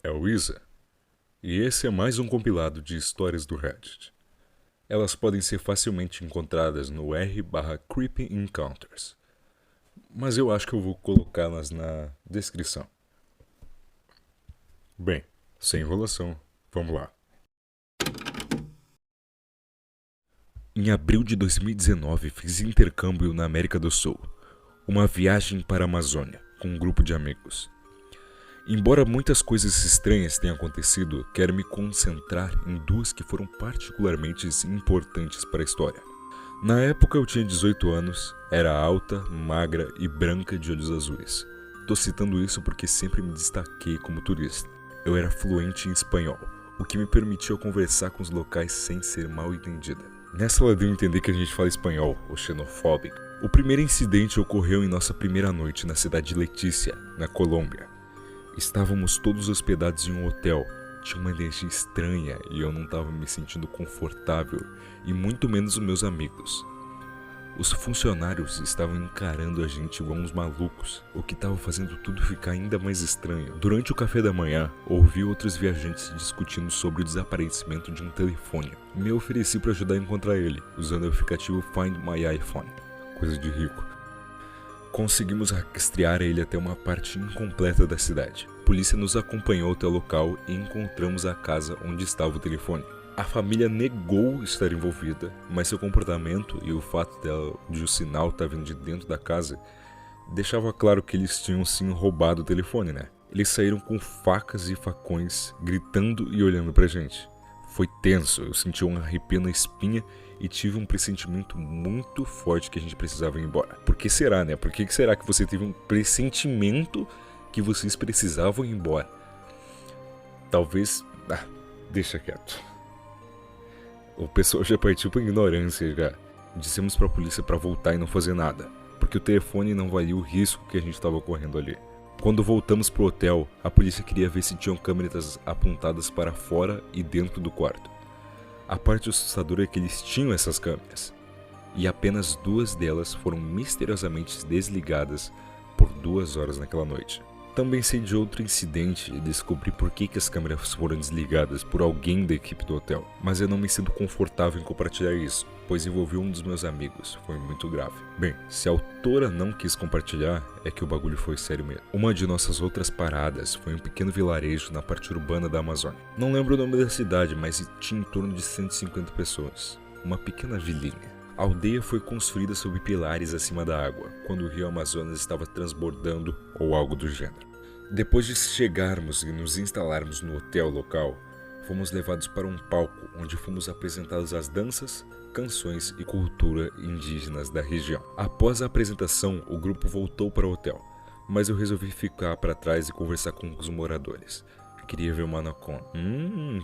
é o Isa, e esse é mais um compilado de histórias do Reddit. Elas podem ser facilmente encontradas no r/creepyencounters, mas eu acho que eu vou colocá-las na descrição. Bem, sem enrolação, vamos lá. Em abril de 2019 fiz intercâmbio na América do Sul, uma viagem para a Amazônia com um grupo de amigos. Embora muitas coisas estranhas tenham acontecido, quero me concentrar em duas que foram particularmente importantes para a história. Na época eu tinha 18 anos, era alta, magra e branca de olhos azuis. Tô citando isso porque sempre me destaquei como turista. Eu era fluente em espanhol, o que me permitia conversar com os locais sem ser mal entendida. Nessa ela deu a entender que a gente fala espanhol, ou xenofóbico. O primeiro incidente ocorreu em nossa primeira noite na cidade de Letícia, na Colômbia. Estávamos todos hospedados em um hotel, tinha uma energia estranha e eu não estava me sentindo confortável, e muito menos os meus amigos. Os funcionários estavam encarando a gente igual uns malucos, o que estava fazendo tudo ficar ainda mais estranho. Durante o café da manhã, ouvi outros viajantes discutindo sobre o desaparecimento de um telefone. Me ofereci para ajudar a encontrar ele, usando o aplicativo Find My iPhone, coisa de rico. Conseguimos rastrear ele até uma parte incompleta da cidade. A polícia nos acompanhou até o local e encontramos a casa onde estava o telefone. A família negou estar envolvida, mas seu comportamento e o fato de o sinal estar vindo de dentro da casa deixava claro que eles tinham sim roubado o telefone, né? Eles saíram com facas e facões, gritando e olhando pra gente. Foi tenso, eu senti um arrepio na espinha e tive um pressentimento muito forte que a gente precisava ir embora. Por que será, né? Por que será que você teve um pressentimento que vocês precisavam ir embora? Talvez... deixa quieto. O pessoal já partiu pra ignorância já. Dissemos pra polícia pra voltar e não fazer nada, porque o telefone não valia o risco que a gente estava correndo ali. Quando voltamos pro hotel, a polícia queria ver se tinham câmeras apontadas para fora e dentro do quarto. A parte assustadora é que eles tinham essas câmeras, e apenas 2 delas foram misteriosamente desligadas por 2 horas naquela noite. Também sei de outro incidente e descobri por que as câmeras foram desligadas por alguém da equipe do hotel, mas eu não me sinto confortável em compartilhar isso, pois envolveu um dos meus amigos, foi muito grave. Bem, se a autora não quis compartilhar, é que o bagulho foi sério mesmo. Uma de nossas outras paradas foi um pequeno vilarejo na parte urbana da Amazônia. Não lembro o nome da cidade, mas tinha em torno de 150 pessoas. Uma pequena vilinha. A aldeia foi construída sob pilares acima da água, quando o rio Amazonas estava transbordando ou algo do gênero. Depois de chegarmos e nos instalarmos no hotel local, fomos levados para um palco onde fomos apresentados as danças, canções e cultura indígenas da região. Após a apresentação, o grupo voltou para o hotel, mas eu resolvi ficar para trás e conversar com os moradores. Queria ver uma anaconda.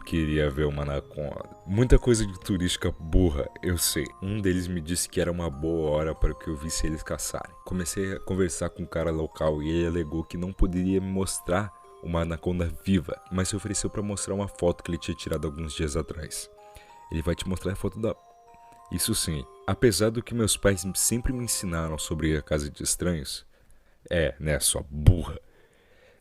Queria ver uma anaconda. Muita coisa de turística burra, eu sei. Um deles me disse que era uma boa hora para que eu visse eles caçarem. Comecei a conversar com um cara local e ele alegou que não poderia me mostrar uma anaconda viva, mas se ofereceu para mostrar uma foto que ele tinha tirado alguns dias atrás. Ele vai te mostrar a foto da... Isso sim. Apesar do que meus pais sempre me ensinaram sobre a casa de estranhos, sua burra,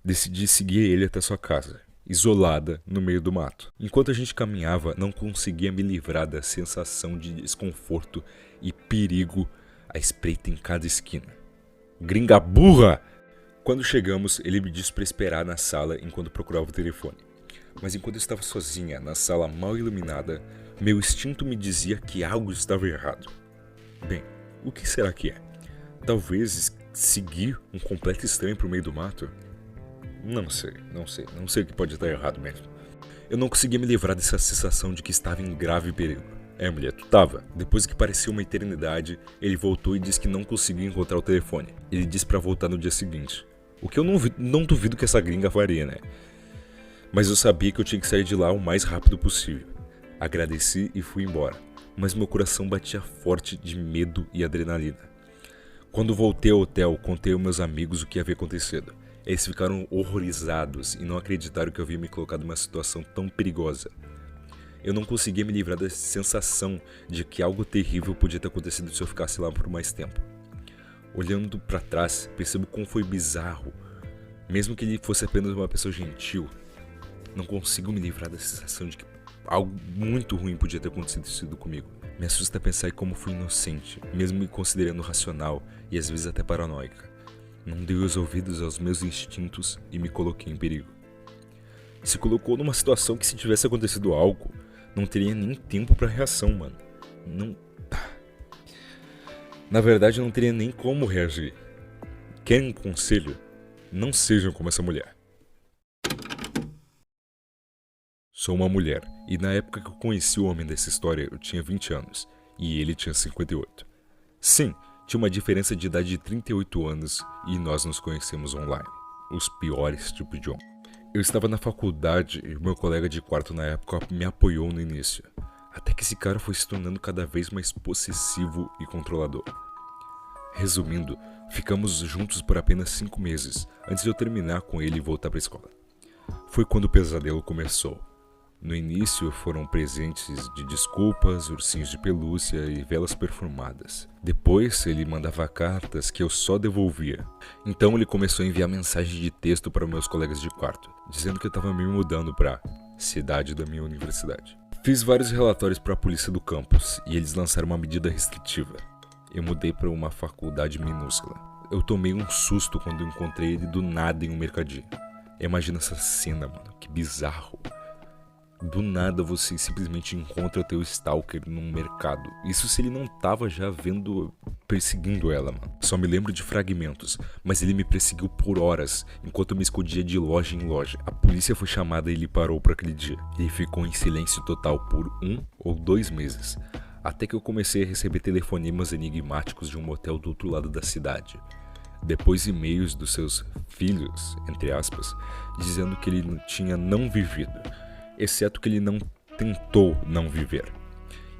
decidi seguir ele até sua casa, isolada no meio do mato. Enquanto a gente caminhava, não conseguia me livrar da sensação de desconforto e perigo à espreita em cada esquina. Gringa burra! Quando chegamos, ele me disse para esperar na sala enquanto procurava o telefone. Mas enquanto eu estava sozinha, na sala mal iluminada, meu instinto me dizia que algo estava errado. Bem, o que será que é? Talvez seguir um completo estranho pro meio do mato? Não sei o que pode estar errado mesmo. Eu não conseguia me livrar dessa sensação de que estava em grave perigo. Mulher, tu tava. Depois que parecia uma eternidade, ele voltou e disse que não conseguia encontrar o telefone. Ele disse pra voltar no dia seguinte. O que eu não duvido que essa gringa faria, né? Mas eu sabia que eu tinha que sair de lá o mais rápido possível. Agradeci e fui embora. Mas meu coração batia forte de medo e adrenalina. Quando voltei ao hotel, contei aos meus amigos o que havia acontecido. Eles ficaram horrorizados e não acreditaram que eu havia me colocado numa situação tão perigosa. Eu não conseguia me livrar da sensação de que algo terrível podia ter acontecido se eu ficasse lá por mais tempo. Olhando para trás, percebo como foi bizarro, mesmo que ele fosse apenas uma pessoa gentil. Não consigo me livrar da sensação de que algo muito ruim podia ter acontecido comigo. Me assusta pensar em como fui inocente, mesmo me considerando racional e às vezes até paranoica. Não dei os ouvidos aos meus instintos e me coloquei em perigo. Se colocou numa situação que, se tivesse acontecido algo, não teria nem tempo pra reação, mano. Não. Na verdade, eu não teria nem como reagir. Querem um conselho? Não sejam como essa mulher. Sou uma mulher, e na época que eu conheci o homem dessa história, eu tinha 20 anos, e ele tinha 58. Sim, tinha uma diferença de idade de 38 anos, e nós nos conhecemos online. Os piores tipos de homem. Eu estava na faculdade, e o meu colega de quarto na época me apoiou no início. Até que esse cara foi se tornando cada vez mais possessivo e controlador. Resumindo, ficamos juntos por apenas 5 meses, antes de eu terminar com ele e voltar para a escola. Foi quando o pesadelo começou. No início foram presentes de desculpas, ursinhos de pelúcia e velas perfumadas. Depois ele mandava cartas que eu só devolvia. Então ele começou a enviar mensagens de texto para meus colegas de quarto, dizendo que eu estava me mudando para cidade da minha universidade. Fiz vários relatórios para a polícia do campus e eles lançaram uma medida restritiva. Eu mudei para uma faculdade minúscula. Eu tomei um susto quando encontrei ele do nada em um mercadinho. Imagina essa cena, mano, que bizarro. Do nada você simplesmente encontra teu stalker num mercado. Isso se ele não tava já perseguindo ela, mano. Só me lembro de fragmentos, mas ele me perseguiu por horas, enquanto eu me escondia de loja em loja. A polícia foi chamada e ele parou por aquele dia. Ele ficou em silêncio total por 1 ou 2 meses, até que eu comecei a receber telefonemas enigmáticos de um motel do outro lado da cidade. Depois e-mails dos seus filhos, entre aspas, dizendo que ele tinha não vivido, exceto que ele não tentou não viver.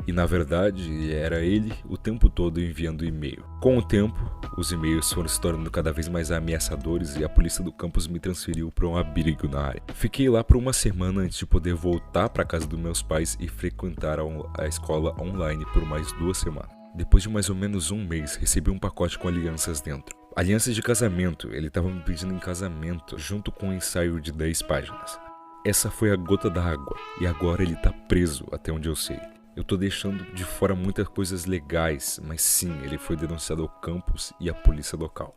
E na verdade, era ele o tempo todo enviando e-mail. Com o tempo, os e-mails foram se tornando cada vez mais ameaçadores e a polícia do campus me transferiu para um abrigo na área. Fiquei lá por uma semana antes de poder voltar para casa dos meus pais e frequentar a escola online por mais 2 semanas. Depois de mais ou menos 1 mês, recebi um pacote com alianças dentro. Alianças de casamento, ele estava me pedindo em casamento, junto com um ensaio de 10 páginas. Essa foi a gota d'água, e agora ele tá preso, até onde eu sei. Eu tô deixando de fora muitas coisas legais, mas sim, ele foi denunciado ao campus e à polícia local.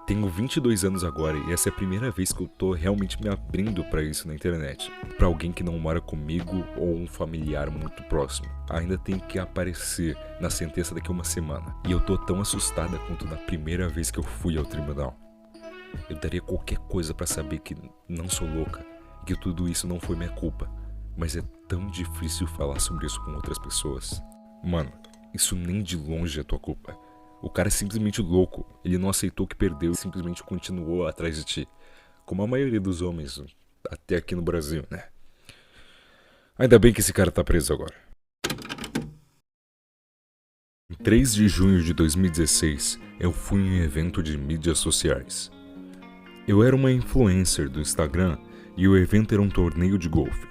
Tenho 22 anos agora e essa é a primeira vez que eu tô realmente me abrindo pra isso na internet. Pra alguém que não mora comigo ou um familiar muito próximo. Ainda tem que aparecer na sentença daqui a uma semana. E eu tô tão assustada quanto na primeira vez que eu fui ao tribunal. Eu daria qualquer coisa pra saber que não sou louca. Que tudo isso não foi minha culpa, mas é tão difícil falar sobre isso com outras pessoas. Mano, isso nem de longe é tua culpa. O cara é simplesmente louco, ele não aceitou que perdeu e simplesmente continuou atrás de ti. Como a maioria dos homens, até aqui no Brasil, né? Ainda bem que esse cara tá preso agora. Em 3 de junho de 2016, eu fui em um evento de mídias sociais. Eu era uma influencer do Instagram e o evento era um torneio de golfe.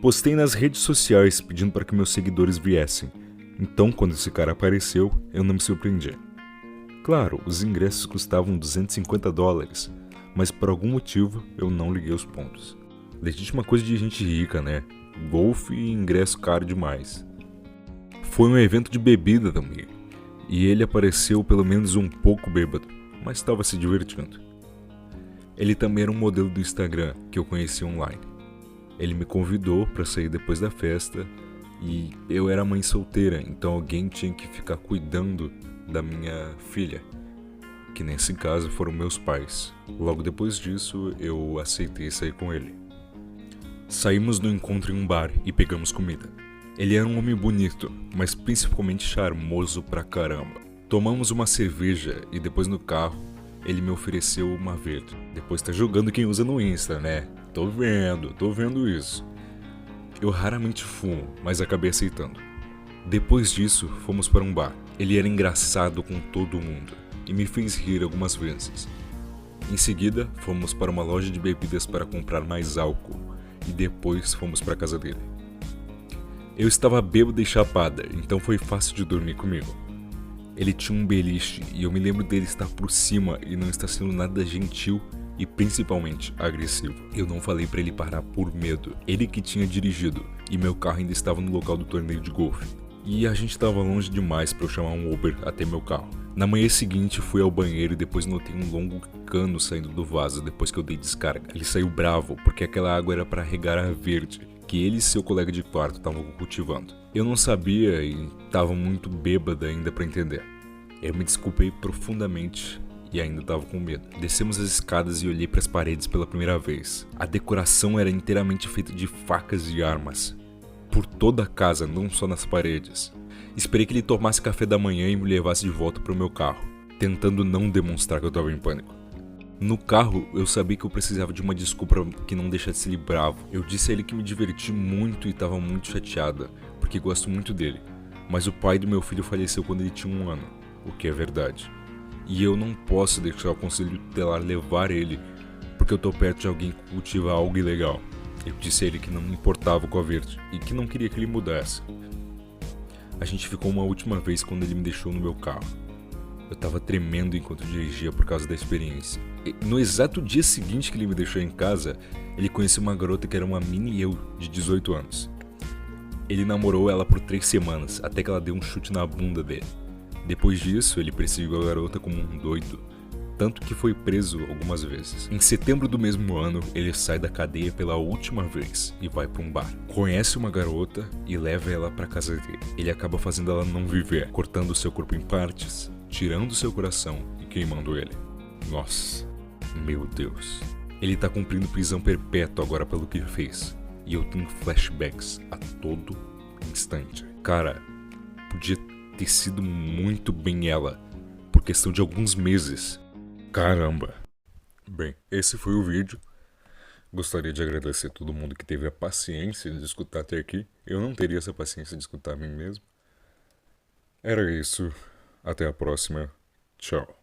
Postei nas redes sociais pedindo para que meus seguidores viessem, então quando esse cara apareceu, eu não me surpreendi. Claro, os ingressos custavam $250, mas por algum motivo eu não liguei os pontos. Legítima coisa de gente rica, né? Golfe e ingresso caro demais. Foi um evento de bebida também, e ele apareceu pelo menos um pouco bêbado, mas estava se divertindo. Ele também era um modelo do Instagram que eu conheci online. Ele me convidou para sair depois da festa e eu era mãe solteira, então alguém tinha que ficar cuidando da minha filha, que nesse caso foram meus pais. Logo depois disso, eu aceitei sair com ele. Saímos no encontro em um bar e pegamos comida. Ele era um homem bonito, mas principalmente charmoso pra caramba. Tomamos uma cerveja e depois no carro, ele me ofereceu uma verde. Depois tá julgando quem usa no Insta, né? Tô vendo isso. Eu raramente fumo, mas acabei aceitando. Depois disso, fomos para um bar. Ele era engraçado com todo mundo e me fez rir algumas vezes. Em seguida, fomos para uma loja de bebidas para comprar mais álcool e depois fomos para a casa dele. Eu estava bêbada e chapada, então foi fácil de dormir comigo. Ele tinha um beliche e eu me lembro dele estar por cima e não estar sendo nada gentil e principalmente agressivo. Eu não falei pra ele parar por medo. Ele que tinha dirigido e meu carro ainda estava no local do torneio de golfe. E a gente estava longe demais para eu chamar um Uber até meu carro. Na manhã seguinte fui ao banheiro e depois notei um longo cano saindo do vaso depois que eu dei descarga. Ele saiu bravo porque aquela água era para regar a verde que ele e seu colega de quarto estavam cultivando. Eu não sabia e estava muito bêbada ainda para entender. Eu me desculpei profundamente e ainda estava com medo. Descemos as escadas e olhei para as paredes pela primeira vez. A decoração era inteiramente feita de facas e armas. Por toda a casa, não só nas paredes. Esperei que ele tomasse café da manhã e me levasse de volta para o meu carro, tentando não demonstrar que eu estava em pânico. No carro, eu sabia que eu precisava de uma desculpa que não deixasse ele bravo. Eu disse a ele que me diverti muito e estava muito chateada, porque gosto muito dele. Mas o pai do meu filho faleceu quando ele tinha 1 ano, o que é verdade. E eu não posso deixar o conselho tutelar levar ele, porque eu tô perto de alguém que cultiva algo ilegal. Eu disse a ele que não me importava com a verde e que não queria que ele mudasse. A gente ficou uma última vez quando ele me deixou no meu carro. Eu tava tremendo enquanto dirigia por causa da experiência. E no exato dia seguinte que ele me deixou em casa, ele conheceu uma garota que era uma mini eu, de 18 anos. Ele namorou ela por 3 semanas, até que ela deu um chute na bunda dele. Depois disso, ele perseguiu a garota como um doido, tanto que foi preso algumas vezes. Em setembro do mesmo ano, ele sai da cadeia pela última vez e vai para um bar. Conhece uma garota e leva ela para casa dele. Ele acaba fazendo ela não viver, cortando seu corpo em partes, tirando seu coração e queimando ele. Nossa, meu Deus. Ele tá cumprindo prisão perpétua agora pelo que fez. E eu tenho flashbacks a todo instante. Cara, podia ter sido muito bem ela, por questão de alguns meses. Caramba. Bem, esse foi o vídeo. Gostaria de agradecer a todo mundo que teve a paciência de escutar até aqui. Eu não teria essa paciência de escutar a mim mesmo. Era isso. Até a próxima. Tchau.